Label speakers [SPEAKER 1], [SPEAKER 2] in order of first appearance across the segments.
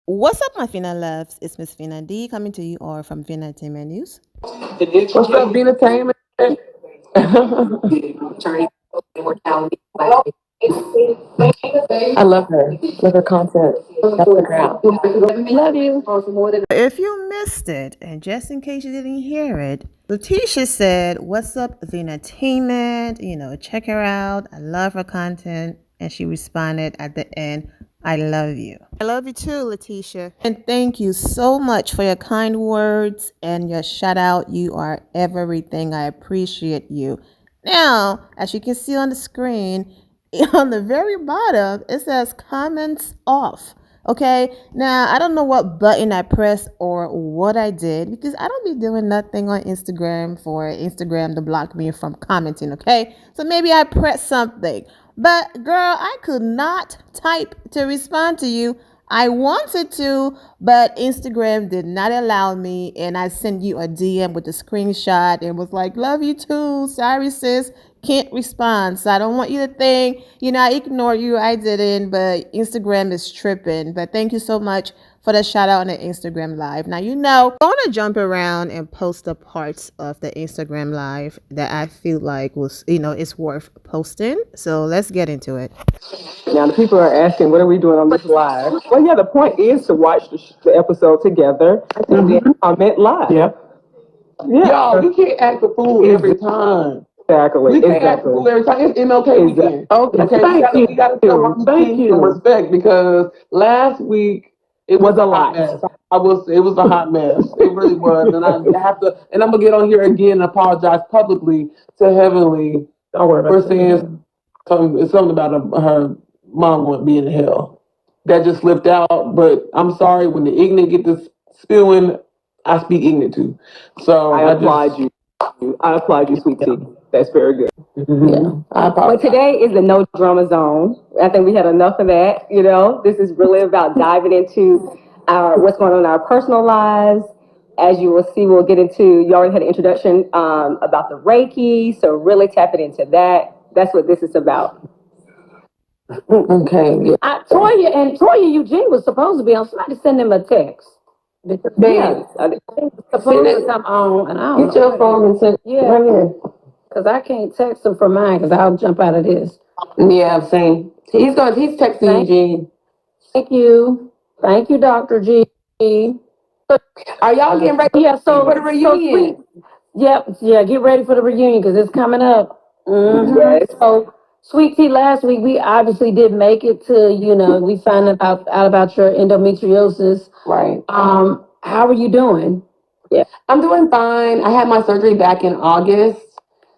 [SPEAKER 1] What's up, my Fina loves? It's Miss Fina D coming to you all from Fina Entertainment News.
[SPEAKER 2] What's up, entertainment? I love her. Love her content. That's the ground. Love you.
[SPEAKER 1] If you missed it, and just in case you didn't hear it, Lateasha said, "What's up, the entertainment? Check her out. I love her content." And she responded at the end, "I love you." I love you too, Lateasha. And thank you so much for your kind words and your shout out. You are everything. I appreciate you. Now, as you can see on the screen, on the very bottom, it says comments off. Okay, now I don't know what button I pressed or what I did because I don't be doing nothing on Instagram for Instagram to block me from commenting. Okay, so maybe I pressed something, but girl, I could not type to respond to you. I wanted to, but Instagram did not allow me, and I sent you a DM with a screenshot and was like, "Love you too. Sorry, sis. Can't respond." So I don't want you to think, I ignore you. I didn't, but Instagram is tripping. But thank you so much for the shout out on the Instagram live. Now, I want to jump around and post the parts of the Instagram live that I feel like it's worth posting. So let's get into it.
[SPEAKER 2] Now, the people are asking, what are we doing on this live? Well, yeah, the point is to watch the episode together and then comment live. Yeah.
[SPEAKER 3] Y'all, we can't act a fool every time.
[SPEAKER 2] Exactly.
[SPEAKER 3] We can't act a fool every time. It's MLK weekend. Okay, we gotta show some respect because last week it was a hot mess. It was a hot mess. It really was, and I have to. And I'm gonna get on here again and apologize publicly to Heavenly for saying something about her mom wouldn't be in hell. That just slipped out, but I'm sorry when the ignorant get this spewing. I speak ignorant too. So
[SPEAKER 2] I applaud you. I applaud you, sweet tea. That's very good.
[SPEAKER 4] Yeah. But today is the no drama zone. I think we had enough of that. This is really about diving into what's going on in our personal lives. As you will see, we'll get into. You already had an introduction about the Reiki, so really tapping into that. That's what this is about.
[SPEAKER 3] Okay. Yeah.
[SPEAKER 5] Toya Eugene was supposed to be on. Somebody send him a text.
[SPEAKER 4] Yeah.
[SPEAKER 5] Supposed to come on, and I don't
[SPEAKER 3] Get your phone and send right here.
[SPEAKER 5] because I can't text him from mine because I'll jump out of this.
[SPEAKER 3] Yeah, same. He's texting Eugene.
[SPEAKER 5] Thank you, Dr. G.
[SPEAKER 3] Are y'all getting ready for the reunion?
[SPEAKER 5] Yeah, get ready for the reunion because it's coming up.
[SPEAKER 4] Yes.
[SPEAKER 5] So, Sweet Tea, last week we obviously did make it to, we found out about your endometriosis.
[SPEAKER 3] Right.
[SPEAKER 5] How are you doing?
[SPEAKER 4] Yeah.
[SPEAKER 3] I'm doing fine. I had my surgery back in August.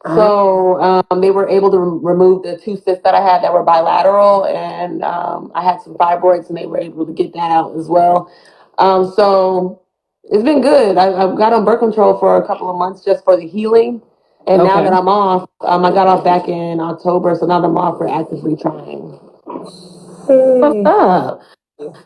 [SPEAKER 3] So they were able to remove the two cysts that I had that were bilateral, and I had some fibroids, and they were able to get that out as well. So it's been good. I got on birth control for a couple of months just for the healing, and now that I'm off, I got off back in October, so now that I'm off, we're actively trying.
[SPEAKER 5] What's up?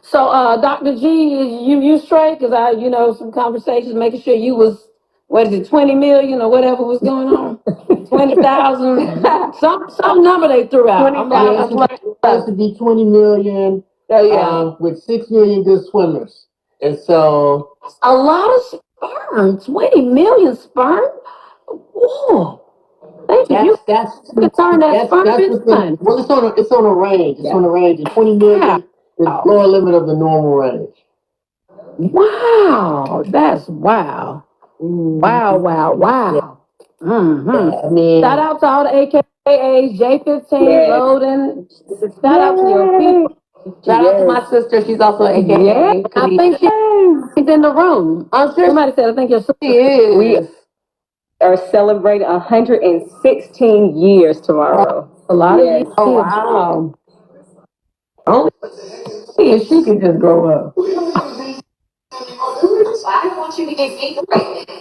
[SPEAKER 5] So, Dr. G, you straight? Because some conversations making sure you was, 20 million or whatever was going on? 20,000, some number they threw out.
[SPEAKER 3] 20,000
[SPEAKER 6] supposed to be 20 million, with 6 million good swimmers. And so
[SPEAKER 5] A lot of sperm, 20 million sperm? Whoa. Thank you.
[SPEAKER 6] that's
[SPEAKER 5] You can turn that sperm
[SPEAKER 6] that's
[SPEAKER 5] into money.
[SPEAKER 6] well, it's on a range. It's on a range. And 20 million is the lower limit of the normal range.
[SPEAKER 5] Wow. That's wow. Wow.
[SPEAKER 6] I mean,
[SPEAKER 5] Shout out to all the AKAs, J15, Loading. Shout out to your people.
[SPEAKER 3] Shout out to my sister. She's also an AKA.
[SPEAKER 5] Yeah, I think she's in the room.
[SPEAKER 3] I'm sure
[SPEAKER 5] Somebody said, I think your sister
[SPEAKER 3] she is.
[SPEAKER 4] We are celebrating 116 years tomorrow.
[SPEAKER 5] a lot of years.
[SPEAKER 3] Oh, wow. Oh, see if she can just grow up.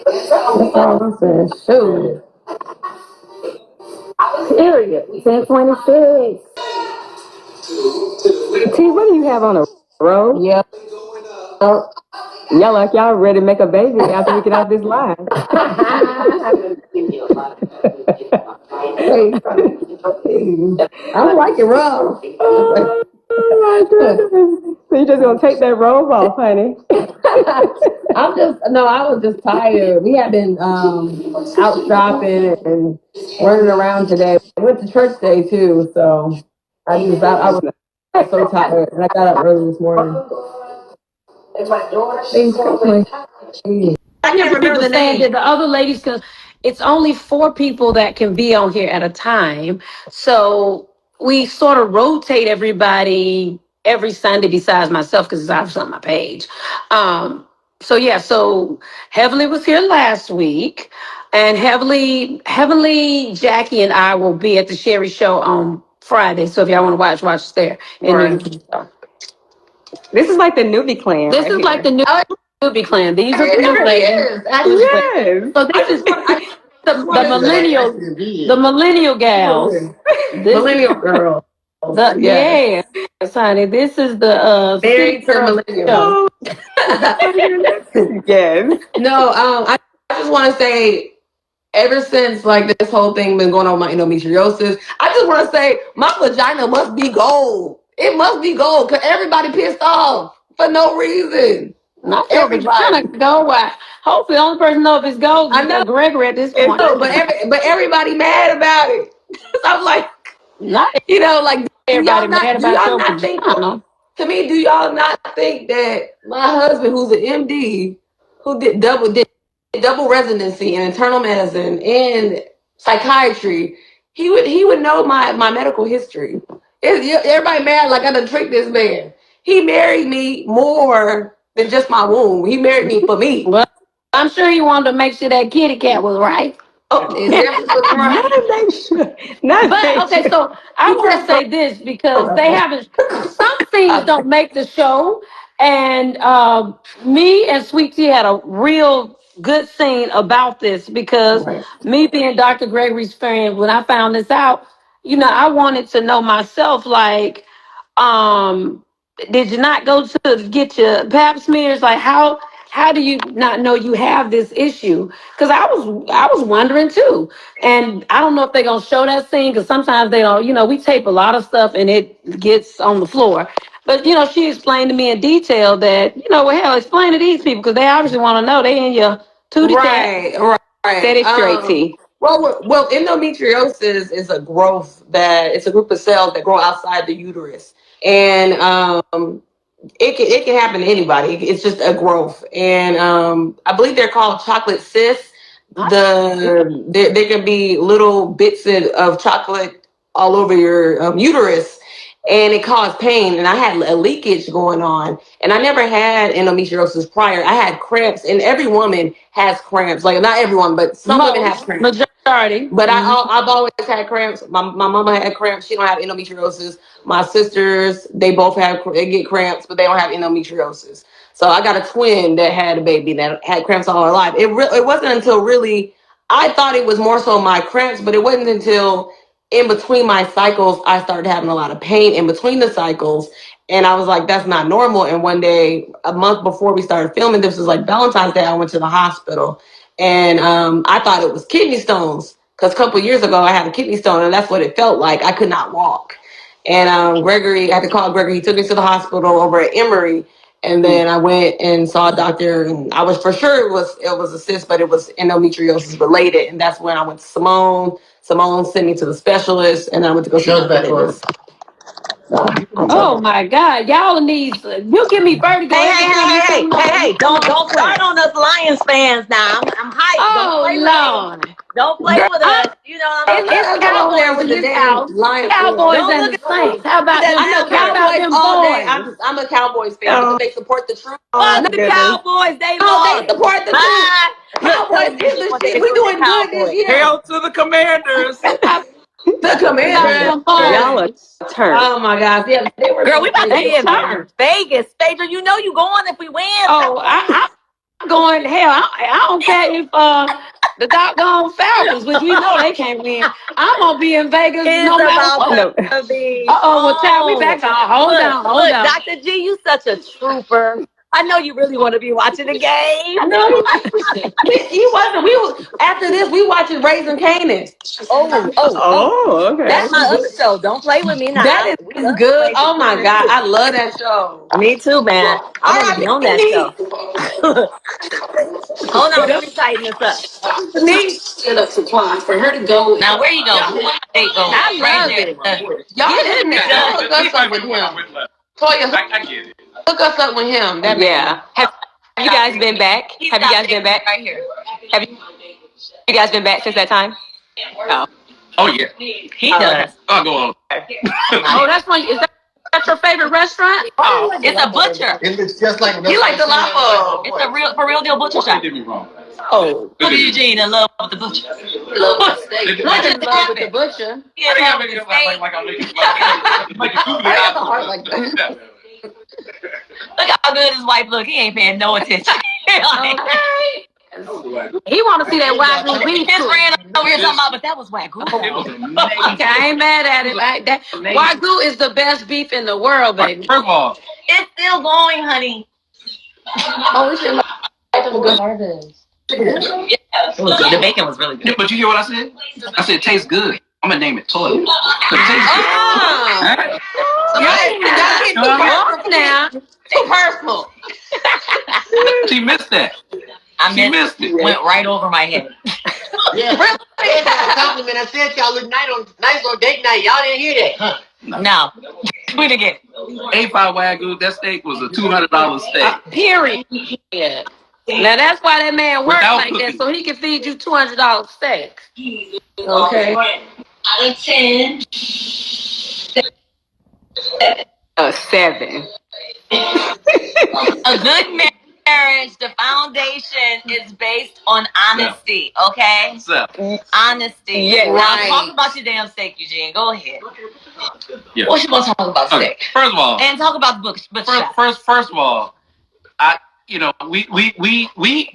[SPEAKER 5] That's all I'm saying. Shoot. Period. 1026.
[SPEAKER 4] T, what do you have on a row?
[SPEAKER 3] Yep.
[SPEAKER 4] Y'all like y'all ready to make a baby after we get out this live.
[SPEAKER 3] I don't like it rough.
[SPEAKER 4] Oh my goodness. So you just gonna take that robe off, honey?
[SPEAKER 2] I was just tired. We had been out shopping and running around today. I went to church day too, so I was so tired, and I got up early this morning.
[SPEAKER 5] I hear people saying that the other ladies, because it's only 4 people that can be on here at a time. So we sort of rotate everybody every Sunday besides myself because it's obviously on my page. So yeah, so Heavenly was here last week, and Heavenly, Jackie, and I will be at the Sherry Show on Friday. So if y'all want to watch us there.
[SPEAKER 2] Right.
[SPEAKER 4] This is like the newbie clan.
[SPEAKER 5] This is like the newbie clan. These are the new ladies.
[SPEAKER 4] Yes.
[SPEAKER 5] So this is the millennial gals.
[SPEAKER 2] Millennial girl.
[SPEAKER 5] Yes, honey. This is the
[SPEAKER 2] Married
[SPEAKER 5] city
[SPEAKER 2] to
[SPEAKER 5] girl
[SPEAKER 2] millennial.
[SPEAKER 5] show.
[SPEAKER 4] Yes.
[SPEAKER 2] No, I just want to say, ever since like this whole thing been going on with my endometriosis, I just want to say my vagina must be gold. It must be gold because everybody pissed off for no reason.
[SPEAKER 5] Not your vagina go. Why? Hopefully, the only person know if it's gold
[SPEAKER 2] I
[SPEAKER 5] is
[SPEAKER 2] know,
[SPEAKER 5] Gregory at this point.
[SPEAKER 2] but everybody mad about it. I'm like,
[SPEAKER 5] Not
[SPEAKER 2] like
[SPEAKER 5] everybody mad
[SPEAKER 2] do
[SPEAKER 5] about
[SPEAKER 2] y'all
[SPEAKER 5] your
[SPEAKER 2] not think?
[SPEAKER 5] vagina.
[SPEAKER 2] To me, do y'all not think that my husband, who's an MD, who did double residency in internal medicine and psychiatry, he would know my medical history. Everybody mad like I done tricked this man. He married me more than just my womb. He married me for me.
[SPEAKER 5] Well, I'm sure he wanted to make sure that kitty cat was right.
[SPEAKER 2] Oh, it definitely was right.
[SPEAKER 5] But okay, so I want to say this because they haven't. Some scenes don't make the show, and me and Sweet Tea had a real good scene about this because me being Dr. Gregory's friend, when I found this out, I wanted to know myself, like, um, did you not go to get your pap smears? Like, how do you not know you have this issue? Because I was wondering too. And I don't know if they're gonna show that scene because sometimes they don't, we tape a lot of stuff and it gets on the floor. But she explained to me in detail that, well, hell, explain to these people because they obviously want to know. They in your tootie tap.
[SPEAKER 2] Right.
[SPEAKER 5] Set it straight, T.
[SPEAKER 2] Well, endometriosis is it's a group of cells that grow outside the uterus, and it can happen to anybody. It's just a growth, and I believe they're called chocolate cysts. There can be little bits of chocolate all over your uterus, and it caused pain. And I had a leakage going on, and I never had endometriosis prior. I had cramps, and every woman has cramps. Like not everyone, but some women have cramps.
[SPEAKER 5] Majority.
[SPEAKER 2] But I've always had cramps. My mama had cramps. She don't have endometriosis. My sisters, they get cramps, but they don't have endometriosis. So I got a twin that had a baby that had cramps all her life. It wasn't until really, I thought it was more so my cramps, but it wasn't until in between my cycles I started having a lot of pain in between the cycles, and I was like, that's not normal. And one day, a month before we started filming, this was like Valentine's Day, I went to the hospital, and I thought it was kidney stones because a couple of years ago I had a kidney stone, and that's what it felt like. I could not walk. And I had to call Gregory. He took me to the hospital over at Emory, and then I went and saw a doctor, and I was for sure it was a cyst, but it was endometriosis related. And that's when I went to Simone. Simone sent me to the specialist, and I went to go see the
[SPEAKER 5] Oh my God, y'all need. You give me vertigo every time you come on.
[SPEAKER 7] Hey! Don't start on us Lions fans now. I'm hyped.
[SPEAKER 5] Oh Lord.
[SPEAKER 7] Don't play with us. You know what I mean?
[SPEAKER 5] It's Cowboys in this house. Cowboys and the Saints. How about them?
[SPEAKER 2] I know
[SPEAKER 5] How about
[SPEAKER 2] Cowboys
[SPEAKER 5] them
[SPEAKER 2] all day.
[SPEAKER 5] boys?
[SPEAKER 2] I'm a Cowboys fan because they support the truth.
[SPEAKER 7] Fuck the Cowboys. They
[SPEAKER 2] They
[SPEAKER 7] lost.
[SPEAKER 2] support the truth. Cowboys is the shit. We doing good this year.
[SPEAKER 3] Hail to the Commanders.
[SPEAKER 2] The Commanders.
[SPEAKER 4] Y'all are turned.
[SPEAKER 2] Oh my gosh. Yeah, they were.
[SPEAKER 7] Girl, we about to be in
[SPEAKER 5] Turn.
[SPEAKER 7] Vegas. Phaedra, you know you going if we win.
[SPEAKER 5] Oh, I'm going. Hell, I don't care if the doggone Falcons, which we know they can't win. I'm gonna be in Vegas
[SPEAKER 7] It's
[SPEAKER 5] no matter what.
[SPEAKER 7] about to be
[SPEAKER 5] Well, child, we back on. Hold on.
[SPEAKER 7] Dr. G, you such a trooper. I know you really want to be watching the game.
[SPEAKER 2] I know he wasn't. We was after this. We watching Raising Canaan.
[SPEAKER 7] Oh.
[SPEAKER 3] Okay.
[SPEAKER 7] That's my other show. Don't play with me now.
[SPEAKER 2] That
[SPEAKER 7] We
[SPEAKER 2] is
[SPEAKER 7] love
[SPEAKER 2] good.
[SPEAKER 7] Raising
[SPEAKER 2] Oh my
[SPEAKER 7] Canaan,
[SPEAKER 2] God,
[SPEAKER 7] too.
[SPEAKER 2] I love that show.
[SPEAKER 7] Me too, man. I want to be on that show. Hold on, let me tighten this up.
[SPEAKER 5] Set up supply for her to go.
[SPEAKER 7] Now, where you go? Where my date go?
[SPEAKER 5] I
[SPEAKER 7] Right
[SPEAKER 5] love it.
[SPEAKER 7] there.
[SPEAKER 2] Y'all
[SPEAKER 5] Get in
[SPEAKER 2] need to
[SPEAKER 5] there.
[SPEAKER 2] hook us up with him. Toya, hook us up with him. That man.
[SPEAKER 4] Have you guys been back? Have you guys been back?
[SPEAKER 7] Right here.
[SPEAKER 4] Have you guys been back since that time?
[SPEAKER 8] Oh yeah.
[SPEAKER 7] He does.
[SPEAKER 8] I'll go on.
[SPEAKER 5] Oh, that's one. Is that your favorite restaurant?
[SPEAKER 7] Oh, it's a butcher.
[SPEAKER 6] It looks just like
[SPEAKER 2] He like the lava.
[SPEAKER 7] It's a for real deal butcher shop.
[SPEAKER 8] Did me wrong.
[SPEAKER 7] Oh, look at Eugene in love with the butcher.
[SPEAKER 5] Not in love with the butcher.
[SPEAKER 7] He in love with the steak.
[SPEAKER 8] Like I'm making a
[SPEAKER 2] heart like that.
[SPEAKER 7] Look how good his wife look. He ain't paying no attention.
[SPEAKER 5] Okay. He want to see that wagyu beef.
[SPEAKER 7] His friend over here talking about, but that was wagyu.
[SPEAKER 8] It was amazing.
[SPEAKER 5] Okay, I ain't mad at it. Wagyu is the best beef in the world, baby.
[SPEAKER 8] First of all,
[SPEAKER 7] It's still going, honey.
[SPEAKER 2] Oh, we should like good harvest.
[SPEAKER 7] Yeah, it was good. The bacon was really good.
[SPEAKER 8] but you hear what I said? I said it tastes good. I'm gonna name it Toya. 'Cause it tastes good. Huh?
[SPEAKER 2] Y'all get too personal
[SPEAKER 5] Now,
[SPEAKER 2] Too personal.
[SPEAKER 8] She missed that. She missed it.
[SPEAKER 7] Went right over my head.
[SPEAKER 6] Yeah. That's a compliment. I said y'all look nice on date night. Y'all didn't hear that, huh?
[SPEAKER 7] No. Do it again.
[SPEAKER 8] A5 Wagyu, that steak was a $200 steak.
[SPEAKER 5] period. Now that's why that man works
[SPEAKER 8] Without
[SPEAKER 5] like that,
[SPEAKER 8] cooking.
[SPEAKER 5] so he can feed you $200 steak.
[SPEAKER 2] Okay.
[SPEAKER 7] Out of 10.
[SPEAKER 4] 7.
[SPEAKER 7] A good marriage, the foundation is based on honesty, okay?
[SPEAKER 8] So,
[SPEAKER 7] Honesty.
[SPEAKER 4] Yeah,
[SPEAKER 7] Now
[SPEAKER 2] right.
[SPEAKER 7] talk about your damn steak, Eugene. Go ahead.
[SPEAKER 8] yeah.
[SPEAKER 7] What you gonna talk about
[SPEAKER 8] Okay.
[SPEAKER 7] steak?
[SPEAKER 8] First of all,
[SPEAKER 7] And talk about the book.
[SPEAKER 8] first of all,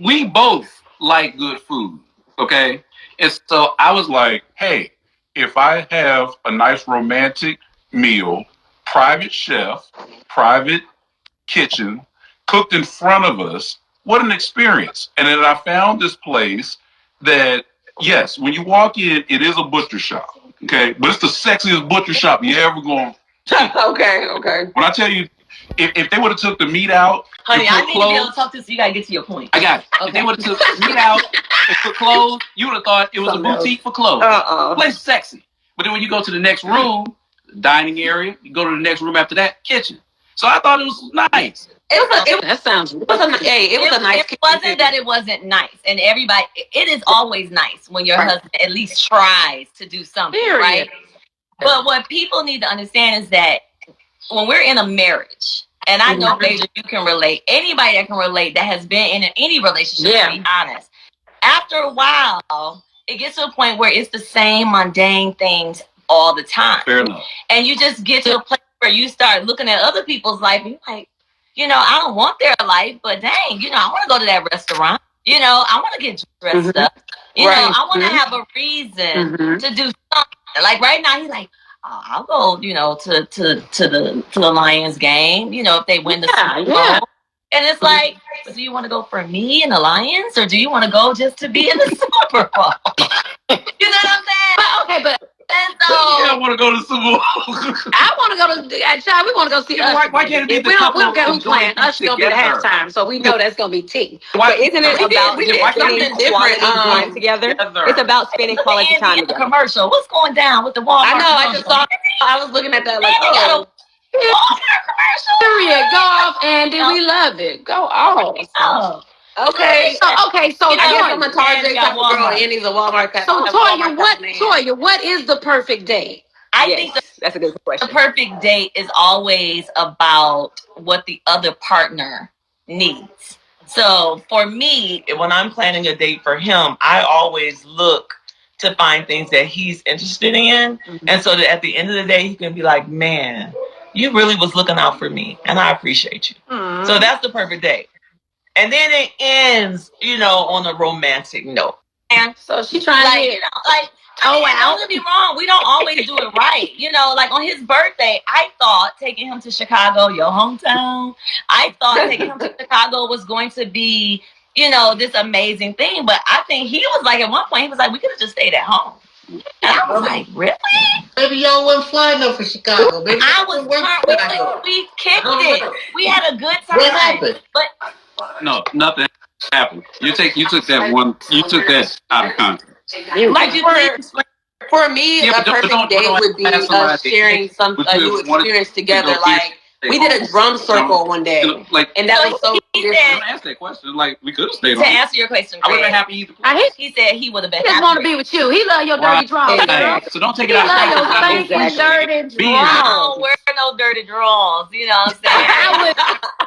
[SPEAKER 8] we both like good food, okay? And so I was like, hey, if I have a nice romantic meal, private chef, private kitchen, cooked in front of us, what an experience. And then I found this place that, yes, when you walk in, it is a butcher shop, okay? But it's the sexiest butcher shop you ever going to.
[SPEAKER 2] Okay.
[SPEAKER 8] When I tell you, if they would have took the meat out,
[SPEAKER 7] Honey,
[SPEAKER 8] and
[SPEAKER 7] I
[SPEAKER 8] put
[SPEAKER 7] need to be able
[SPEAKER 8] clothes,
[SPEAKER 7] to talk to you, so you gotta get to your point.
[SPEAKER 8] I got it. If they would have took the meat out and put clothes, you would have thought it was a boutique for clothes. Place is sexy. But then when you go to the next room, dining area, you go to the next room after that, kitchen. So I thought it was nice.
[SPEAKER 5] That sounds.
[SPEAKER 2] It was a nice.
[SPEAKER 7] It wasn't that it wasn't nice, and everybody. It is always nice when your husband at least tries to do something,
[SPEAKER 5] Period.
[SPEAKER 7] right? But what people need to understand is that when we're in a marriage, and I know Phaedra, you can relate. Anybody that can relate that has been in any relationship, to be honest. After a while, it gets to a point where it's the same mundane things all the time.
[SPEAKER 8] Fair enough.
[SPEAKER 7] And you just get to a place where you start looking at other people's life and you're like, I don't want their life, but dang, I want to go to that restaurant. I want to get dressed up. I want to have a reason to do something. Like right now, he's like, oh, I'll go, to the Lions game, if they win the Super Bowl. And it's like, do you want to go for me and the Lions, or do you want to go just to be in the Super Bowl? You know what I'm saying?
[SPEAKER 5] But okay, but
[SPEAKER 7] And so,
[SPEAKER 8] I want to go to Super Bowl.
[SPEAKER 5] I want to go to Child. We want to go see Usher.
[SPEAKER 8] Why can't it be
[SPEAKER 5] If
[SPEAKER 8] the
[SPEAKER 5] we don't
[SPEAKER 8] couple
[SPEAKER 5] get who's
[SPEAKER 8] enjoying
[SPEAKER 5] playing.
[SPEAKER 8] things
[SPEAKER 5] Usher gonna be the
[SPEAKER 8] together?
[SPEAKER 5] halftime, so we know that's gonna be T.
[SPEAKER 4] But isn't it about
[SPEAKER 2] we did
[SPEAKER 4] spending
[SPEAKER 2] something
[SPEAKER 4] quality
[SPEAKER 2] different,
[SPEAKER 4] time together? It's about spending quality time
[SPEAKER 7] Indiana
[SPEAKER 4] together.
[SPEAKER 7] commercial. What's going down with the Walmart?
[SPEAKER 2] I know. I
[SPEAKER 7] commercial?
[SPEAKER 2] just saw. I was looking at that like,
[SPEAKER 7] They got a Walmart commercial.
[SPEAKER 5] Period. Go off, Andy. We love it. Go off.
[SPEAKER 7] Oh.
[SPEAKER 2] okay.
[SPEAKER 5] So
[SPEAKER 2] I guess I'm
[SPEAKER 5] Toya,
[SPEAKER 2] a Target
[SPEAKER 7] got
[SPEAKER 2] type of girl.
[SPEAKER 7] Walmart.
[SPEAKER 2] Annie's a Walmart type.
[SPEAKER 5] so
[SPEAKER 2] I'm a Walmart
[SPEAKER 5] Toya,
[SPEAKER 2] type of man.
[SPEAKER 5] what is the perfect date?
[SPEAKER 7] I think
[SPEAKER 4] That's a good
[SPEAKER 7] the
[SPEAKER 4] question.
[SPEAKER 7] perfect date is always about what the other partner needs. So for me, when I'm planning a date for him, I always look to find things that he's interested in. And so that at the end of the day, he can be like, man, you really was looking out for me and I appreciate you. So that's the perfect date. And then it ends, on a romantic note. And
[SPEAKER 5] so she trying
[SPEAKER 7] like,
[SPEAKER 5] to
[SPEAKER 7] you know, like, I mean, don't get me wrong, we don't always do it right. You know, like on his birthday, I thought taking him to Chicago, your hometown, I thought taking him to Chicago was going to be, you know, this amazing thing. But I think he was like, at one point, he was like, we could have just stayed at home. And I was like, really?
[SPEAKER 6] Maybe y'all wasn't flying enough for Chicago. Maybe
[SPEAKER 7] I was we kicked it. We had a good time.
[SPEAKER 6] What happened?
[SPEAKER 7] But
[SPEAKER 8] No, nothing happened. You took that out of context.
[SPEAKER 7] like you please.
[SPEAKER 2] For me,
[SPEAKER 8] Yeah,
[SPEAKER 2] a perfect date would be us sharing a new experience together. Like we did a drum circle one day, and that was so different.
[SPEAKER 8] Don't ask that question. Like we could have stayed
[SPEAKER 7] To
[SPEAKER 8] on.
[SPEAKER 7] answer your question,
[SPEAKER 8] I would have been happy either.
[SPEAKER 7] He said he would have been
[SPEAKER 5] He just
[SPEAKER 7] happy.
[SPEAKER 5] want to be with you. He love your dirty draws, girl.
[SPEAKER 8] So don't take
[SPEAKER 5] He
[SPEAKER 8] it out.
[SPEAKER 5] love your stinking dirty draws.
[SPEAKER 7] I don't wear no dirty drawers. You know what I'm saying?
[SPEAKER 5] I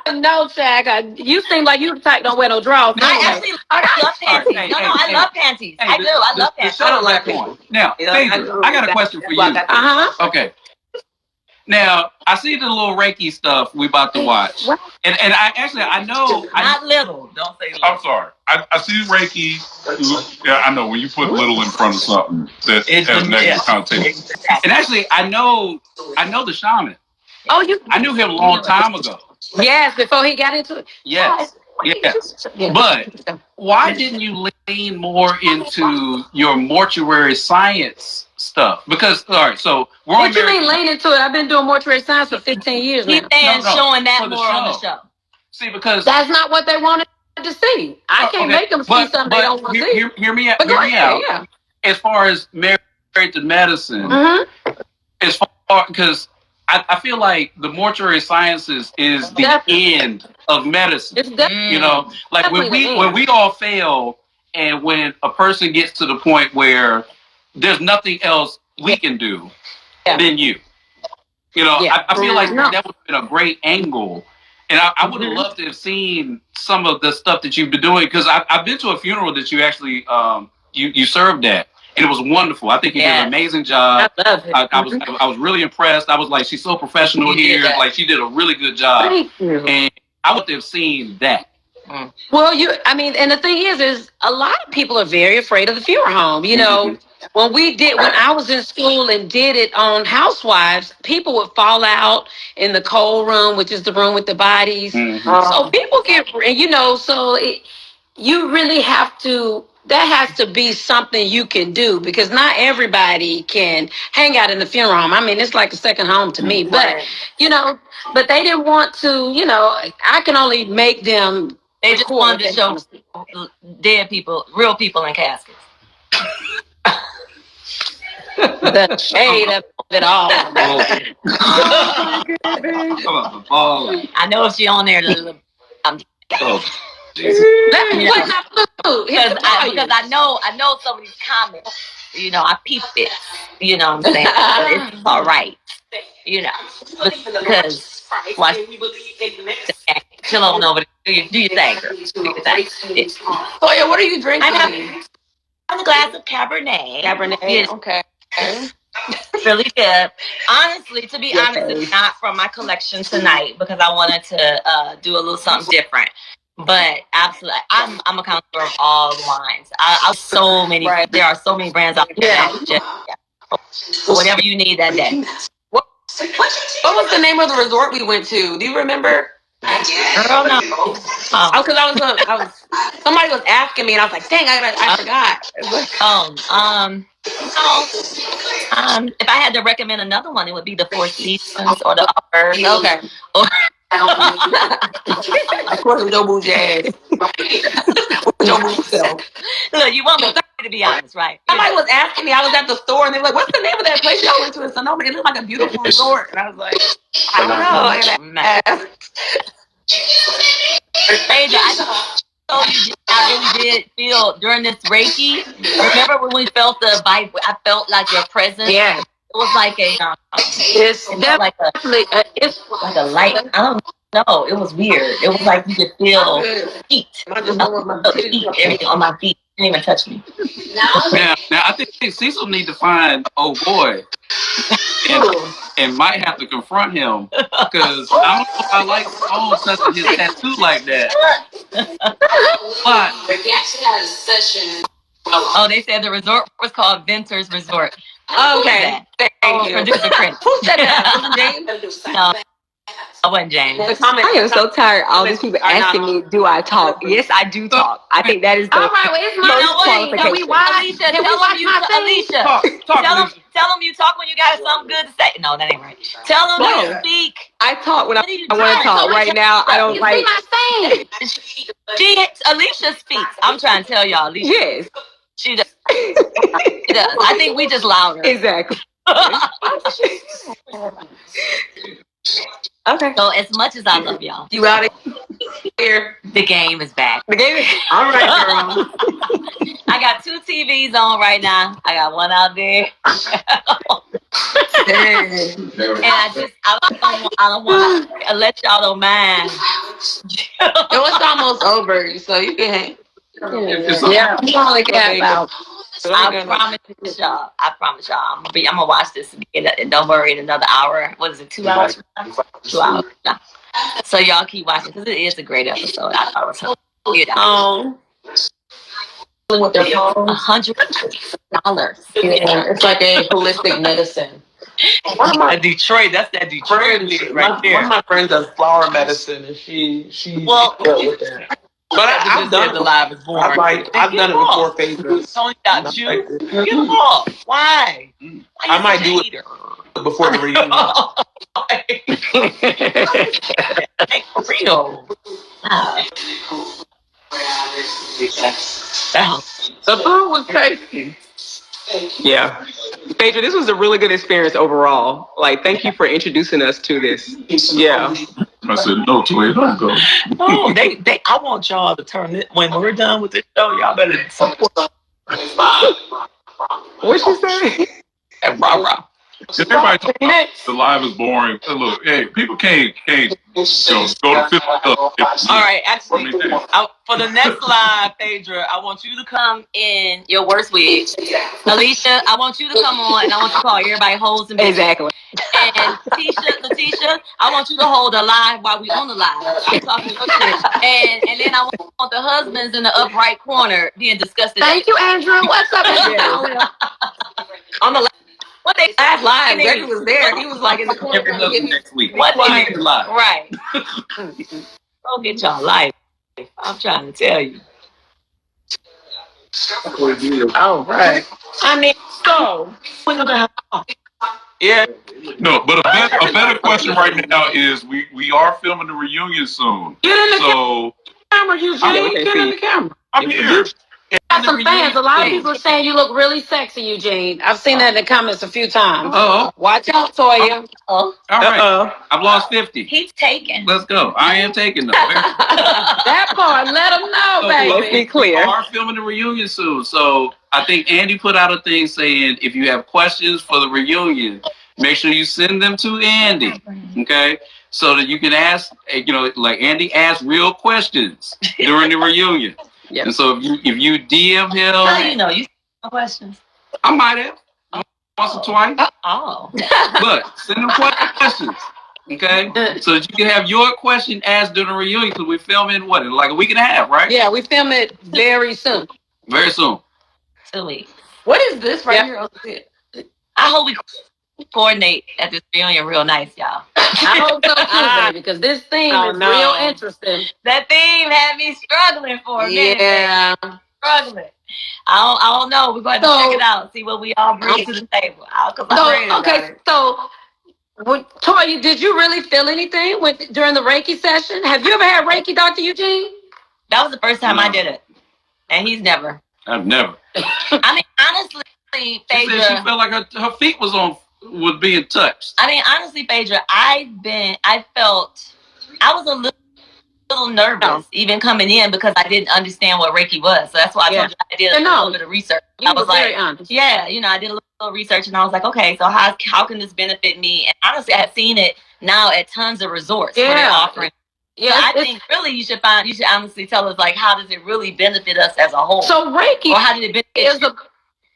[SPEAKER 5] would no, Chag. You seem like you the type don't wear no drawers.
[SPEAKER 7] I love panties. I love panties. I do. I love panties.
[SPEAKER 8] I don't like porn. Now, Phaedra, I got a question for you. Okay. Now, I see the little Reiki stuff we about to watch. And I know.
[SPEAKER 7] Not little. Don't say little.
[SPEAKER 8] I'm sorry. I see Reiki. Yeah, I know when you put little in front of something that has negative connotation. And actually, I know the shaman.
[SPEAKER 5] Oh,
[SPEAKER 8] I knew him a long time ago.
[SPEAKER 5] Yes, before he got into it.
[SPEAKER 8] Yes. But why didn't you lean more into your mortuary science stuff? Because all right, so we're
[SPEAKER 5] what you mean lean into it? I've been doing mortuary science for 15 years now.
[SPEAKER 7] He's saying showing that more on the show.
[SPEAKER 8] See, because
[SPEAKER 5] that's not what they wanted to see. I can't make them see something they don't want to see.
[SPEAKER 8] Hear me out. Yeah. As far as Married to Medicine, as far because I feel like the mortuary sciences is the end of medicine. You know, like when we all fail, and when a person gets to the point where there's nothing else we can do, than you. You know, I feel like that would have been a great angle. And I would have loved to have seen some of the stuff that you've been doing, because I've been to a funeral that you actually you served at, and it was wonderful. I think you did an amazing job.
[SPEAKER 5] I love it.
[SPEAKER 8] I was really impressed. I was like, she's so professional here. Like she did a really good job.
[SPEAKER 5] Thank you.
[SPEAKER 8] And I would have seen that.
[SPEAKER 5] Well, and the thing is a lot of people are very afraid of the funeral home. You know, when I was in school and did it on Housewives, people would fall out in the cold room, which is the room with the bodies. So people you really have to, that has to be something you can do, because not everybody can hang out in the funeral home. I mean, it's like a second home to me, but but they didn't want to, I can only make them.
[SPEAKER 7] They just wanted to show dead people, real people in caskets.
[SPEAKER 5] The shade of it all.
[SPEAKER 7] I know if she on there, I'm.
[SPEAKER 5] Let me put my food
[SPEAKER 7] because I know some of these comments. I peeped it. You know what I'm saying? But it's all right. Because watch. Chill on over there. Do your thing, girl. Do your thing.
[SPEAKER 2] Toya, what are you drinking?
[SPEAKER 7] I'm a glass of Cabernet.
[SPEAKER 2] Cabernet, okay.
[SPEAKER 7] Really good. Honestly, to be honest, it's not from my collection tonight, because I wanted to do a little something different. But absolutely, I'm a connoisseur of all wines. There are so many brands out there. Whatever you need that day.
[SPEAKER 2] What was the name of the resort we went to? Do you remember?
[SPEAKER 7] Girl, no.
[SPEAKER 2] Because I was somebody was asking me, and I was like, dang, I forgot.
[SPEAKER 7] If I had to recommend another one, it would be the Four Seasons or the Upper.
[SPEAKER 2] Okay. Of course, Joe Jazz.
[SPEAKER 7] Look, you want me to be honest, right?
[SPEAKER 2] Somebody was asking me. I was at the store, and they were like, "What's the name of that place y'all went to in Sonoma? It looked like a beautiful resort." And I was like, "I don't know."
[SPEAKER 7] I told you, I really did feel during this Reiki. Remember when we felt the vibe? I felt like your presence.
[SPEAKER 5] Yeah.
[SPEAKER 7] It was like
[SPEAKER 5] it's definitely
[SPEAKER 7] it's like a light. I don't know. It was weird. It was like you could feel heat. Everything on my feet. You didn't even touch me.
[SPEAKER 8] Now I think Cecil need to find old boy and might have to confront him, because I don't know if I like Stone touching his tattoo like that. But
[SPEAKER 9] we actually had a session
[SPEAKER 7] Oh, they said the resort was called Venter's Resort.
[SPEAKER 4] Okay. Thank you.
[SPEAKER 7] Producer Chris.
[SPEAKER 4] Who said that? Was it James?
[SPEAKER 7] No, I wasn't James.
[SPEAKER 4] I am so tired. All these people asking me, do I talk? Yes, I do talk. I think that is the
[SPEAKER 5] All right, well, it's my thing. Can we watch?
[SPEAKER 7] Alicia,
[SPEAKER 5] Can we
[SPEAKER 7] tell
[SPEAKER 5] watch
[SPEAKER 7] them
[SPEAKER 5] my thing?
[SPEAKER 7] Alicia, tell them you talk when you got something good to say. No, that ain't right. Tell them you speak.
[SPEAKER 4] I talk when I
[SPEAKER 7] I
[SPEAKER 4] want to talk. Right now, I don't
[SPEAKER 5] You
[SPEAKER 4] like.
[SPEAKER 5] see my thing.
[SPEAKER 7] Alicia speaks. I'm trying to tell y'all, Alicia.
[SPEAKER 4] Yes,
[SPEAKER 7] She does. She does. I think we just louder.
[SPEAKER 4] exactly. Okay.
[SPEAKER 7] So as much as I love y'all,
[SPEAKER 4] You out of here.
[SPEAKER 7] the game is back.
[SPEAKER 4] The game is all right, girl.
[SPEAKER 7] I got 2 TVs on right now. I got one out there. And I don't want to let y'all don't mind.
[SPEAKER 2] It was almost over, so you can hang.
[SPEAKER 5] Yeah, I'm only cat out.
[SPEAKER 7] I promise y'all. I'm gonna watch this again. And don't worry, in another hour. What is it? 2 hours? 2 hours. So y'all keep watching because it is a great episode. I thought it was
[SPEAKER 2] With their phone.
[SPEAKER 7] $100.
[SPEAKER 2] It's like a holistic medicine.
[SPEAKER 7] Detroit, that's that Detroit right there.
[SPEAKER 3] One of my friends does flower medicine, and she
[SPEAKER 7] Well,
[SPEAKER 3] dealt with that. But I've done it.
[SPEAKER 7] Live is boring.
[SPEAKER 3] I've done it with 4 phases.
[SPEAKER 7] Tony got you. Get off. Why?
[SPEAKER 3] I might do it before the reunion.
[SPEAKER 7] For real.
[SPEAKER 4] The food was tasty. Yeah. Phaedra, this was a really good experience overall. Like, thank you for introducing us to this. Yeah.
[SPEAKER 8] I said, no, Toya, don't go.
[SPEAKER 7] Oh, I want y'all to turn it when we're done with this show. Y'all better support.
[SPEAKER 4] What'd she say?
[SPEAKER 7] Rah.
[SPEAKER 8] Everybody talks the live is boring. Look, hey, people can't go to 50
[SPEAKER 7] All right, actually, for the next live, Phaedra, I want you to come in your worst wig. Alicia, I want you to come on, and I want you to call everybody hoes and bitches.
[SPEAKER 4] Exactly.
[SPEAKER 7] And Lateasha, I want you to hold a live while we on the live. I'm talking your shit. And then I want the husbands in the upright corner being disgusted.
[SPEAKER 5] Thank you, Andrew. What's up, Andrew?
[SPEAKER 7] On the left. What they
[SPEAKER 4] last live, Gregory was there. He was like in the corner.
[SPEAKER 8] Next week.
[SPEAKER 7] What they live? Right. Go get y'all life. I'm trying to tell you.
[SPEAKER 4] Oh, right.
[SPEAKER 5] I mean, so.
[SPEAKER 3] Yeah.
[SPEAKER 8] No, but a better question right now is we are filming the reunion soon.
[SPEAKER 5] Get in the camera, Eugene. Get in the camera.
[SPEAKER 8] I'm here.
[SPEAKER 5] Got some fans. A lot of people are saying you look really sexy, Eugene. I've seen that in the comments a few times.
[SPEAKER 8] Oh.
[SPEAKER 5] Watch out, Toya.
[SPEAKER 7] Oh.
[SPEAKER 8] All right. I've lost 50.
[SPEAKER 7] He's taken.
[SPEAKER 8] Let's go. I am taking them.
[SPEAKER 5] That part, let them know, baby.
[SPEAKER 4] Let's be clear.
[SPEAKER 8] We are filming the reunion soon. So I think Andy put out a thing saying if you have questions for the reunion, make sure you send them to Andy. Okay? So that you can ask, like Andy asked real questions during the reunion.
[SPEAKER 4] Yep.
[SPEAKER 8] And so if you DM him,
[SPEAKER 7] How do you know? You have questions.
[SPEAKER 8] I might have once or twice.
[SPEAKER 7] Oh.
[SPEAKER 8] But send them questions. Okay? So that you can have your question asked during the reunion because we're filming what, in like a week and a half, right?
[SPEAKER 5] Yeah, we film it very soon.
[SPEAKER 8] Very soon.
[SPEAKER 7] 2 weeks.
[SPEAKER 2] What is this right here?
[SPEAKER 7] I hope we coordinate at this reunion real nice, y'all.
[SPEAKER 5] I hope so too, baby, because this theme is real interesting.
[SPEAKER 7] That theme had me struggling for a minute.
[SPEAKER 2] Yeah.
[SPEAKER 7] Struggling. I don't know. We're going to check it out. See what we all bring to the table.
[SPEAKER 5] Toya, did you really feel anything during the Reiki session? Have you ever had Reiki, Dr. Eugene?
[SPEAKER 7] That was the first time I did it. And he's never.
[SPEAKER 8] I've never.
[SPEAKER 7] I mean, honestly, Phaedra.
[SPEAKER 8] She said she felt like her feet was being touched.
[SPEAKER 7] I mean, honestly, Phaedra, I was a little nervous even coming in because I didn't understand what Reiki was. So that's why I told you I did a little bit of research. I was like, yeah, I did a little research and I was like, okay, so how can this benefit me? And honestly, I have seen it now at tons of resorts where they're offering. Yeah, so I think really you should honestly tell us, like, how does it really benefit us as a whole?
[SPEAKER 5] So Reiki,
[SPEAKER 7] or how did it benefit you?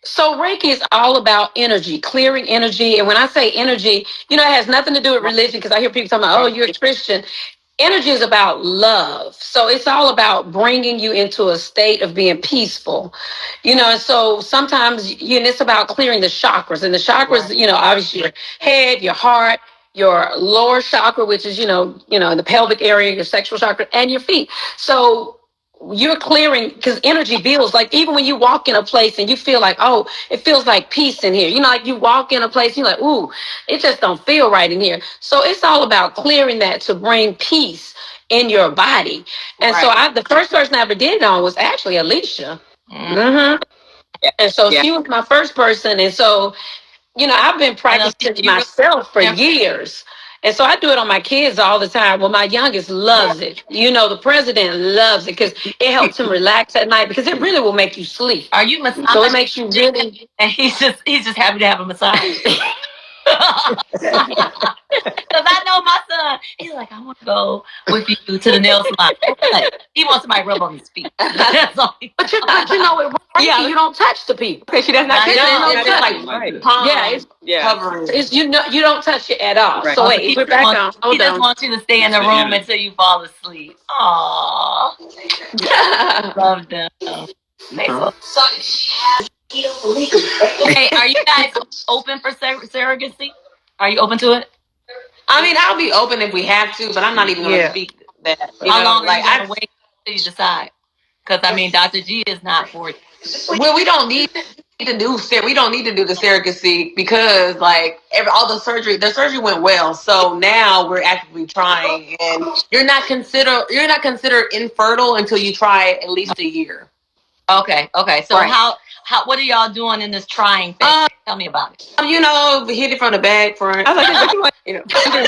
[SPEAKER 5] So Reiki is all about energy, clearing energy. And when I say energy, it has nothing to do with religion, because I hear people talking about, oh, you're a Christian. Energy is about love. So it's all about bringing you into a state of being peaceful. And so sometimes, and it's about clearing the chakras. And the chakras, obviously your head, your heart, your lower chakra, which is, the pelvic area, your sexual chakra, and your feet. So you're clearing, because energy feels like, even when you walk in a place and you feel like, oh, it feels like peace in here. Like you walk in a place, you're like, ooh, it just don't feel right in here. So it's all about clearing that to bring peace in your body. And so the first person I ever did it on was actually Alicia. Mm-hmm. And so she was my first person. And so, I've been practicing myself for years. And so I do it on my kids all the time. Well, my youngest loves it. The president loves it because it helps him relax at night, because it really will make you sleep.
[SPEAKER 7] Are you massaging?
[SPEAKER 5] So it makes you really.
[SPEAKER 7] And he's just happy to have a massage. Because I know my son, he's like, I want to go with you to the nail salon. He wants somebody to rub on his feet. That's all
[SPEAKER 5] But you know, it works. You don't touch the people.
[SPEAKER 2] Okay, she does not
[SPEAKER 5] There's no touch.
[SPEAKER 2] like palm. Covering.
[SPEAKER 5] It's you don't touch it at all.
[SPEAKER 2] Right.
[SPEAKER 5] So wait, we're back on.
[SPEAKER 7] He
[SPEAKER 5] Hold
[SPEAKER 7] just
[SPEAKER 5] on.
[SPEAKER 7] wants you to stay in the room until you fall asleep. Aww. Love them. Hey, are you guys open for surrogacy? Are you open to it?
[SPEAKER 2] I mean, I'll be open if we have to, but I'm not even going to speak that.
[SPEAKER 7] How long are you going to wait until you decide? Because I mean, Dr. G is not for it.
[SPEAKER 2] Well, we don't need to do the surrogacy, because like all the surgery went well. So now we're actively trying, and you're not considered infertile until you try at least a year.
[SPEAKER 7] Okay. So how what are y'all doing in this trying phase? Tell me about it.
[SPEAKER 2] Hit it from the back front. I was like, you know, action.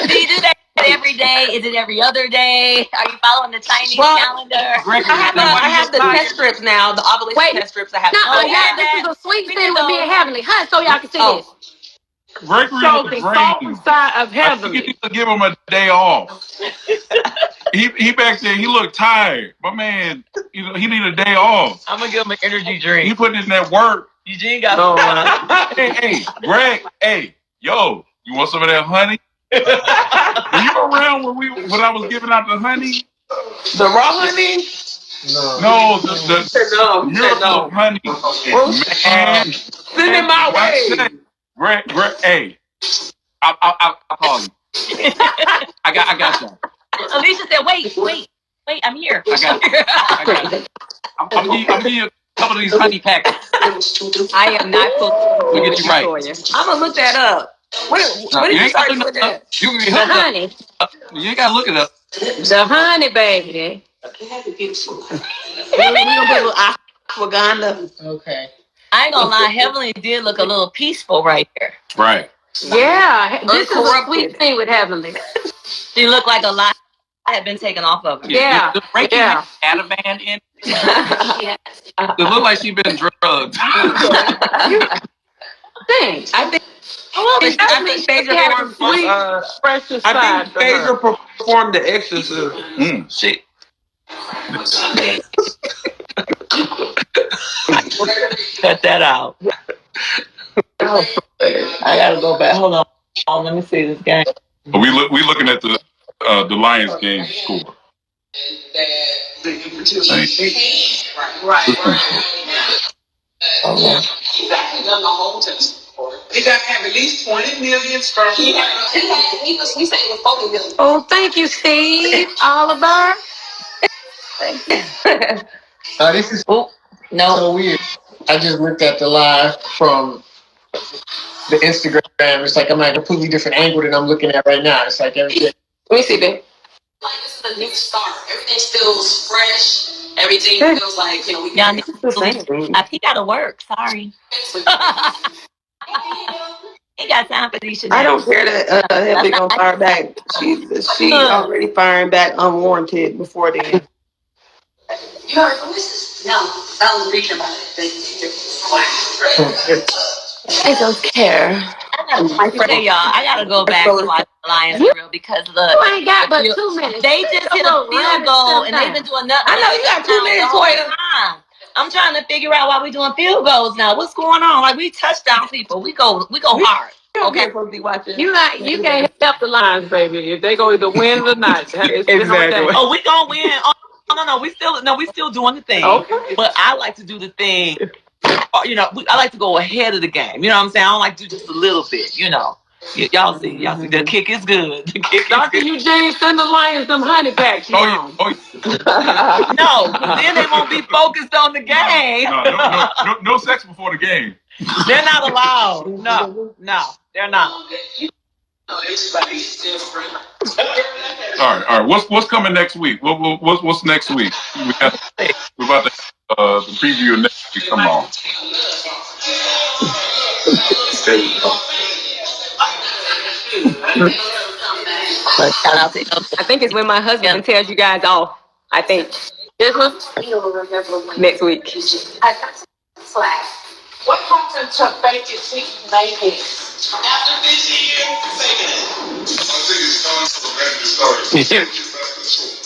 [SPEAKER 7] Do you do that every day? Is it every other day? Are you following the Chinese calendar?
[SPEAKER 2] I have the test strips now, the ovulation test strips. I have.
[SPEAKER 5] This is a sweet thing with me and Heavenly. Hush, so y'all can see this.
[SPEAKER 8] Gregory
[SPEAKER 5] the soft side of Heavenly.
[SPEAKER 8] You need to give him a day off. he back there, he looked tired. But man, he need a day off.
[SPEAKER 7] I'm gonna give him an energy drink.
[SPEAKER 8] He putting in that work.
[SPEAKER 7] Eugene got
[SPEAKER 8] Hey, Greg, hey, yo, you want some of that honey? Were you around when I was giving out the honey?
[SPEAKER 2] The raw honey?
[SPEAKER 8] No, the miracle honey. Man,
[SPEAKER 2] send it my way.
[SPEAKER 8] Greg, hey, I'll call you. I got you.
[SPEAKER 7] Alicia said, wait, I'm here.
[SPEAKER 8] I got you. I'm gonna give you a couple of these honey packets.
[SPEAKER 2] I am not supposed
[SPEAKER 8] to get you right.
[SPEAKER 2] I'm gonna look that up. What did you start with that?
[SPEAKER 5] The honey.
[SPEAKER 8] You ain't gotta look it up.
[SPEAKER 5] The honey, baby.
[SPEAKER 2] We're gonna put a little ashwagandha.
[SPEAKER 6] Okay.
[SPEAKER 7] I ain't gonna lie, Heavenly did look a little peaceful right there.
[SPEAKER 8] Right.
[SPEAKER 5] Yeah, this is a sweet thing with Heavenly.
[SPEAKER 7] She looked like a lot had been taken off of her.
[SPEAKER 5] Yeah.
[SPEAKER 8] The breaking Ativan in. It looked like she been drugged.
[SPEAKER 2] I think Phaedra performed the exorcism.
[SPEAKER 8] Shit.
[SPEAKER 7] Cut that out. I gotta go back. Hold on. Let me see this game.
[SPEAKER 8] We looking at the Lions game score.
[SPEAKER 2] They got to have at least 20 million sperm. We said it was 40 million.
[SPEAKER 5] Oh, thank you, Steve Oliver.
[SPEAKER 6] This is so weird. I just looked at the live from the Instagram. It's like I'm at a completely different angle than I'm looking at right now. It's like everything.
[SPEAKER 2] Let me see, babe.
[SPEAKER 9] Like this is a new start. Everything feels fresh. Everything feels like, we
[SPEAKER 7] Y'all need he gotta work. Sorry. He got time for these.
[SPEAKER 2] I don't care that Heavenly gonna fire back. She already firing back unwarranted before then.
[SPEAKER 9] You heard voices? No, I was reading about it.
[SPEAKER 2] I don't care.
[SPEAKER 7] I gotta go back to watch the Lions for real, because look,
[SPEAKER 5] You ain't got but 2 minutes.
[SPEAKER 7] they just hit a field goal and they've been doing nothing.
[SPEAKER 2] I know you got 2 minutes, Toya.
[SPEAKER 7] I'm trying to figure out why we doing field goals now. What's going on? Like, we touchdown people. We go hard.
[SPEAKER 2] Okay, supposed to be watching.
[SPEAKER 5] You can't help the Lions, baby. If they go either win or not, it's
[SPEAKER 2] Exactly.
[SPEAKER 7] Oh, we gonna win. Oh, no, we still doing the thing.
[SPEAKER 5] okay.
[SPEAKER 7] But I like to do the thing. I like to go ahead of the game. You know what I'm saying? I don't like to do just a little bit. Y'all see, the kick is good. The kick is
[SPEAKER 5] Dr.
[SPEAKER 7] good.
[SPEAKER 5] Eugene, send the Lions some honey packs.
[SPEAKER 8] Oh yeah. Oh yeah.
[SPEAKER 7] No, because then they won't be focused on the game.
[SPEAKER 8] No sex before the game.
[SPEAKER 7] They're not allowed. No, they're not.
[SPEAKER 9] Everybody's different.
[SPEAKER 8] All right. What's coming next week? What's next week? We're about to the preview of next week. Come on.
[SPEAKER 7] Shout out to
[SPEAKER 4] I think it's when my husband tells you guys off. I think
[SPEAKER 5] This one?
[SPEAKER 4] next week.
[SPEAKER 9] What happened to bacon chicken mayonnaise? After this year, faking it. I think it's time for the man to start.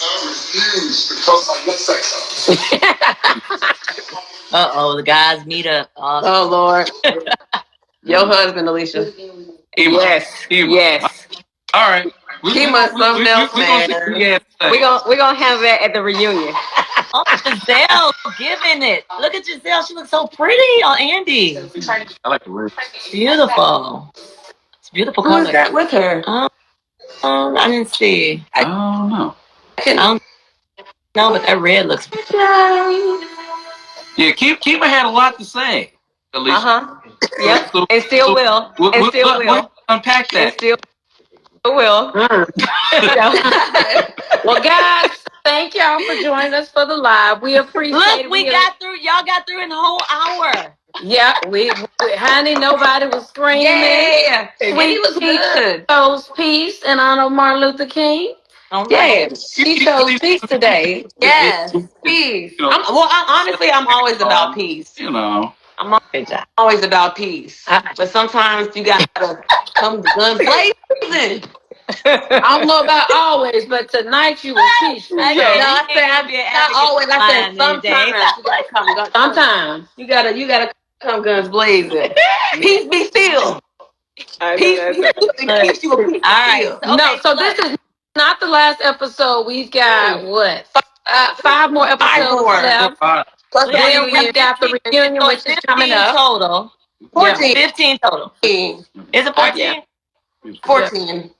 [SPEAKER 9] I refuse to come on your sex.
[SPEAKER 7] the guys meet up.
[SPEAKER 2] Oh Lord, your husband, Alicia.
[SPEAKER 4] Yes.
[SPEAKER 8] All right.
[SPEAKER 2] He must something else, man.
[SPEAKER 4] We're gonna have that at the reunion.
[SPEAKER 7] Giselle giving it. Look at Giselle. She looks so pretty on Andy.
[SPEAKER 8] I like the red.
[SPEAKER 7] Beautiful. It's beautiful
[SPEAKER 2] Who
[SPEAKER 7] color.
[SPEAKER 2] is that with her?
[SPEAKER 7] I didn't see.
[SPEAKER 8] I don't know.
[SPEAKER 7] I don't know, but that red looks.
[SPEAKER 8] Yeah, Keema had a lot to say. Alicia.
[SPEAKER 4] Yep. And still will. And still will.
[SPEAKER 8] Unpack that.
[SPEAKER 4] And still will.
[SPEAKER 5] Well, guys, thank y'all for joining us for the live. We appreciate it.
[SPEAKER 7] Look, y'all got through in a whole hour.
[SPEAKER 5] Yeah, we honey, nobody was screaming.
[SPEAKER 2] Yeah,
[SPEAKER 5] Sweet
[SPEAKER 2] was good.
[SPEAKER 5] chose peace in honor of Martin Luther King.
[SPEAKER 2] Yes, she chose peace today. Yes, peace. I'm always about peace. I'm always about peace. But sometimes you gotta come guns blazing.
[SPEAKER 5] I don't know about always, but tonight you was peaceful.
[SPEAKER 2] I said not always. I said sometimes you gotta come guns.
[SPEAKER 5] Sometimes.
[SPEAKER 2] You gotta come guns blazing. Peace be still. Peace be still. It keeps you a peace.
[SPEAKER 7] All right.
[SPEAKER 5] No, so this is not the last episode. We've got what? 5 more episodes left.
[SPEAKER 2] Plus
[SPEAKER 5] Then we got the reunion, which is coming up.
[SPEAKER 7] Total.
[SPEAKER 2] 14.
[SPEAKER 7] 15 total. Is it 14?
[SPEAKER 2] 14.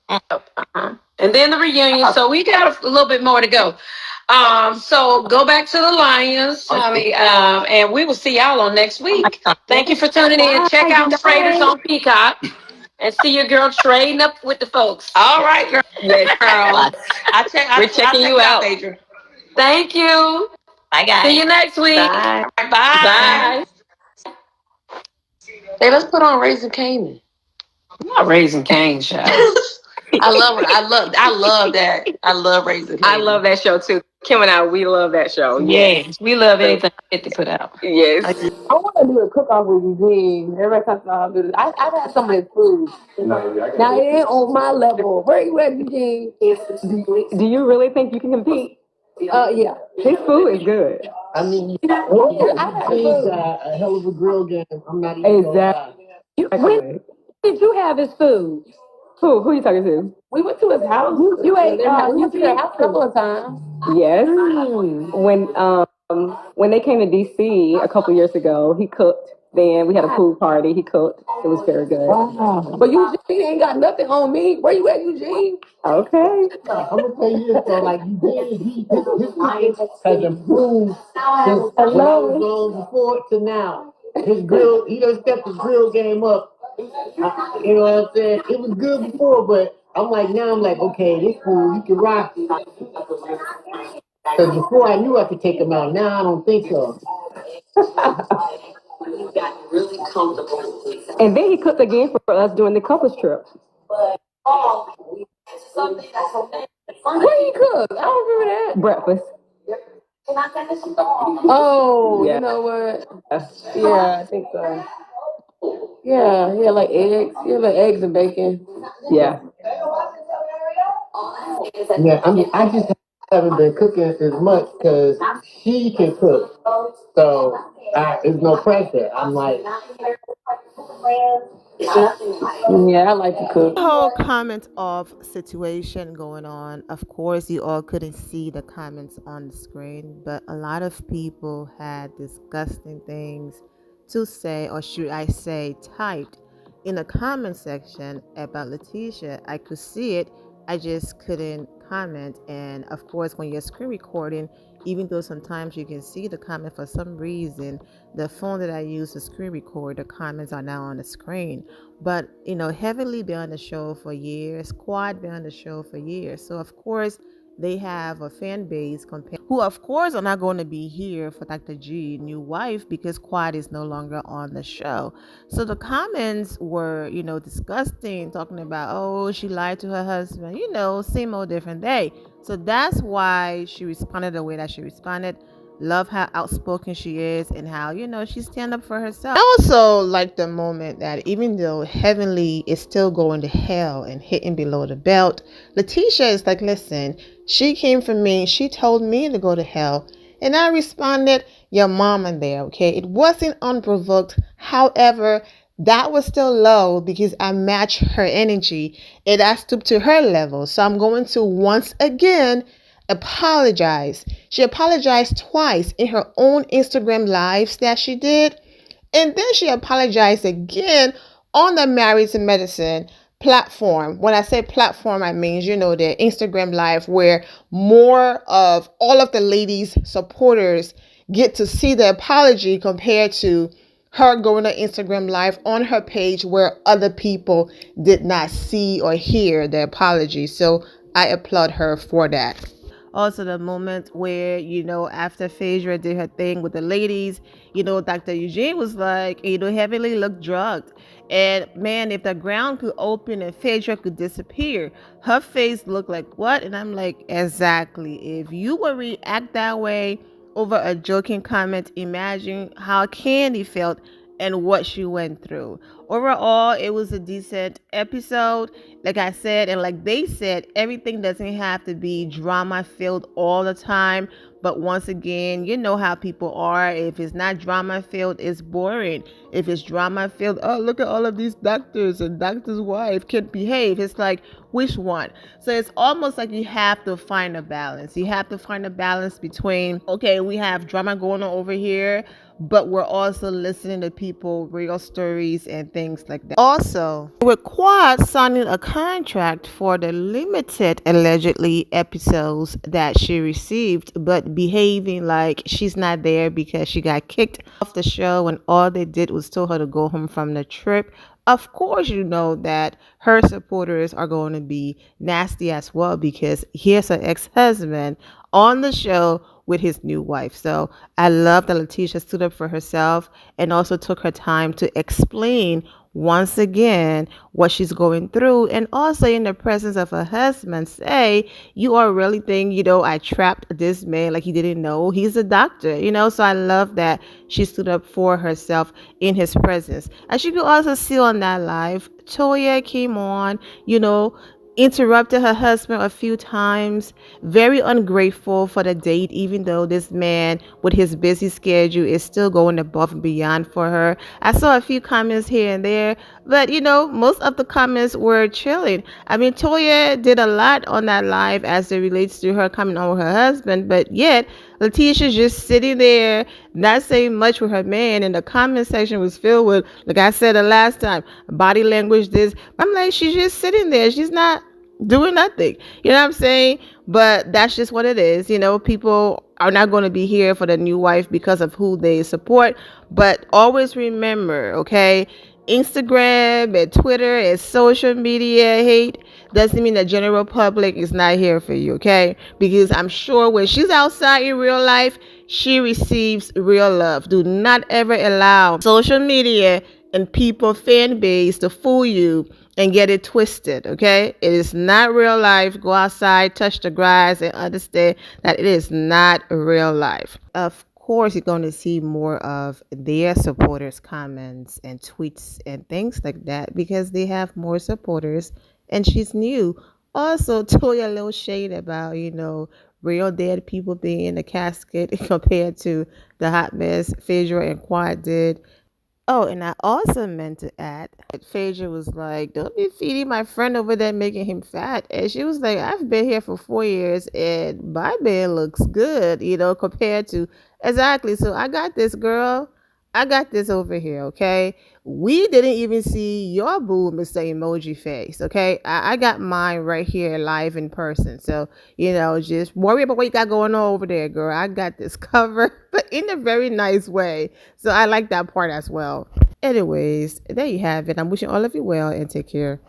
[SPEAKER 5] And then the reunion. So we got a little bit more to go. So go back to the Lions, and we will see y'all on next week. Thank you for tuning in. Check out the Traders on Peacock and see your girl trading up with the folks.
[SPEAKER 2] All right, girl. Yes, girl.
[SPEAKER 4] We're checking you out.
[SPEAKER 2] Adrian.
[SPEAKER 5] Thank you.
[SPEAKER 7] Bye, guys.
[SPEAKER 5] See you next week.
[SPEAKER 4] Bye.
[SPEAKER 2] Bye. Hey, let's put on Raising Canaan.
[SPEAKER 5] I'm not Raising Cane, child.
[SPEAKER 2] I love it. I love that. I love Raising Canaan.
[SPEAKER 4] I love that show too. Kim and I, we love that show.
[SPEAKER 5] Yes, we love anything we get to put out.
[SPEAKER 4] Yes.
[SPEAKER 3] I want to do a cook-off with Eugene. Everybody talks about how to do this. I've had some of his food. Now, it ain't on my level. Where you at, Eugene?
[SPEAKER 4] Do you really think you can compete?
[SPEAKER 3] Yeah.
[SPEAKER 4] His food is good.
[SPEAKER 3] I mean, Eugene's a hell of a grill game. I'm not even gonna lie.
[SPEAKER 4] When did you have his food? Who are you talking to?
[SPEAKER 3] We went to his house. You ate. We went to their house a couple of times.
[SPEAKER 4] Yes. When they came to DC a couple years ago, he cooked. Then we had a pool party. He cooked. It was very good.
[SPEAKER 3] Wow. But Eugene ain't got nothing on me. Where you at, Eugene?
[SPEAKER 4] Okay.
[SPEAKER 3] I'm gonna tell you this though, like Eugene, his cooking has improved since when I was on before to now. His grill, he done stepped his grill game up. You know what I'm saying? It was good before, but I'm like now I'm like, okay, this food you can rock it. Because before I knew I could take him out. Now I don't think so.
[SPEAKER 4] And then he cooked again for us during the couples trip.
[SPEAKER 3] What he cook? I don't remember that.
[SPEAKER 4] Breakfast.
[SPEAKER 3] Oh,
[SPEAKER 4] Yeah.
[SPEAKER 3] you know what? Yeah, I think so. Yeah, he had like eggs. He had like eggs and bacon.
[SPEAKER 4] Yeah.
[SPEAKER 3] Yeah, I just haven't been cooking as much because she can cook. So there's no pressure. I'm like, Yeah, I like to cook.
[SPEAKER 1] Whole comment of situation going on. Of course, you all couldn't see the comments on the screen, but a lot of people had disgusting things to say, or should I say, typed in the comment section about Lateasha. I could see it, I just couldn't comment. And of course, when you're screen recording, even though sometimes you can see the comment, for some reason, the phone that I use to screen record, the comments are now on the screen. But Heavenly been on the show for years, Quad been on the show for years, so of course they have a fan base who of course are not going to be here for Dr. G new wife, because Quad is no longer on the show. So the comments were disgusting, talking about, oh, she lied to her husband, same old different day. So that's why she responded the way that she responded. Love how outspoken she is, and how she stand up for herself. I also like the moment that even though Heavenly is still going to hell and hitting below the belt, Lateasha is like, listen, she came for me, she told me to go to hell, and I responded, your mama there, okay? It wasn't unprovoked. However, that was still low because I matched her energy and I stooped to her level. So I'm going to once again apologize. She apologized twice in her own Instagram lives that she did. And then she apologized again on the Married to Medicine platform. When I say platform, I mean, their Instagram live, where more of all of the ladies' supporters get to see the apology compared to her going to Instagram live on her page where other people did not see or hear the apology. So I applaud her for that. Also, the moment where, after Phaedra did her thing with the ladies, Dr. Eugene was like, Heavenly looked drugged. And man, if the ground could open and Phaedra could disappear, her face looked like what? And I'm like, exactly. If you would react that way over a joking comment, imagine how Candy felt and what she went through. Overall, it was a decent episode. Like I said, and like they said, everything doesn't have to be drama filled all the time. But once again, you know how people are. If it's not drama filled, it's boring. If it's drama filled, oh, look at all of these doctors, and doctor's wife can't behave. It's like, which one? So it's almost like you have to find a balance. You have to find a balance between, okay, we have drama going on over here, but we're also listening to people, real stories, and things like that. Also, with Quad signing a contract for the limited, allegedly, episodes that she received, but behaving like she's not there because she got kicked off the show and all they did was tell her to go home from the trip. Of course, you know that her supporters are going to be nasty as well, because here's her ex-husband on the show with his new wife. So I love that Lateasha stood up for herself and also took her time to explain once again what she's going through, and also in the presence of her husband say, you are really thinking, I trapped this man like he didn't know he's a doctor, so I love that she stood up for herself in his presence. As you can also see on that live, Toya came on, interrupted her husband a few times, very ungrateful for the date, even though this man with his busy schedule is still going above and beyond for her. I saw a few comments here and there, but most of the comments were chilling. I mean, Toya did a lot on that live as it relates to her coming on with her husband, but yet Lateasha's just sitting there not saying much with her man, and the comment section was filled with, like I said the last time, body language this. I'm like, she's just sitting there, she's not doing nothing, what I'm saying? But that's just what it is. People are not going to be here for the new wife because of who they support. But always remember, okay, Instagram and Twitter and social media hate doesn't mean the general public is not here for you, okay? Because I'm sure when she's outside in real life, she receives real love. Do not ever allow social media and people fan base to fool you and get it twisted, okay? It is not real life. Go outside, touch the grass, and understand that it is not real life. Of course, you're going to see more of their supporters' comments and tweets and things like that because they have more supporters and she's new. Also, Toya a little shade about, real dead people being in the casket compared to the hot mess Phaedra and Quad did. Oh, and I also meant to add, Phaedra was like, don't be feeding my friend over there making him fat. And she was like, I've been here for 4 years and my man looks good, compared to. Exactly. So I got this, girl. I got this over here, okay? We didn't even see your boo, Mr. Emoji Face, okay? I got mine right here live in person. So, just worry about what you got going on over there, girl. I got this covered, but in a very nice way. So I like that part as well. Anyways, there you have it. I'm wishing all of you well and take care.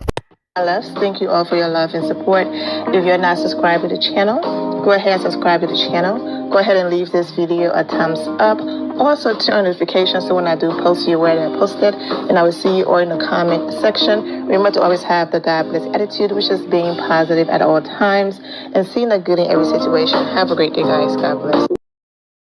[SPEAKER 1] My loves, thank you all for your love and support. If you're not subscribed to the channel, go ahead and subscribe to the channel. Go ahead and leave this video a thumbs up. Also, turn on notifications so when I do post, you're aware that I posted. And I will see you all in the comment section. Remember to always have the God bless attitude, which is being positive at all times and seeing the good in every situation. Have a great day, guys. God bless.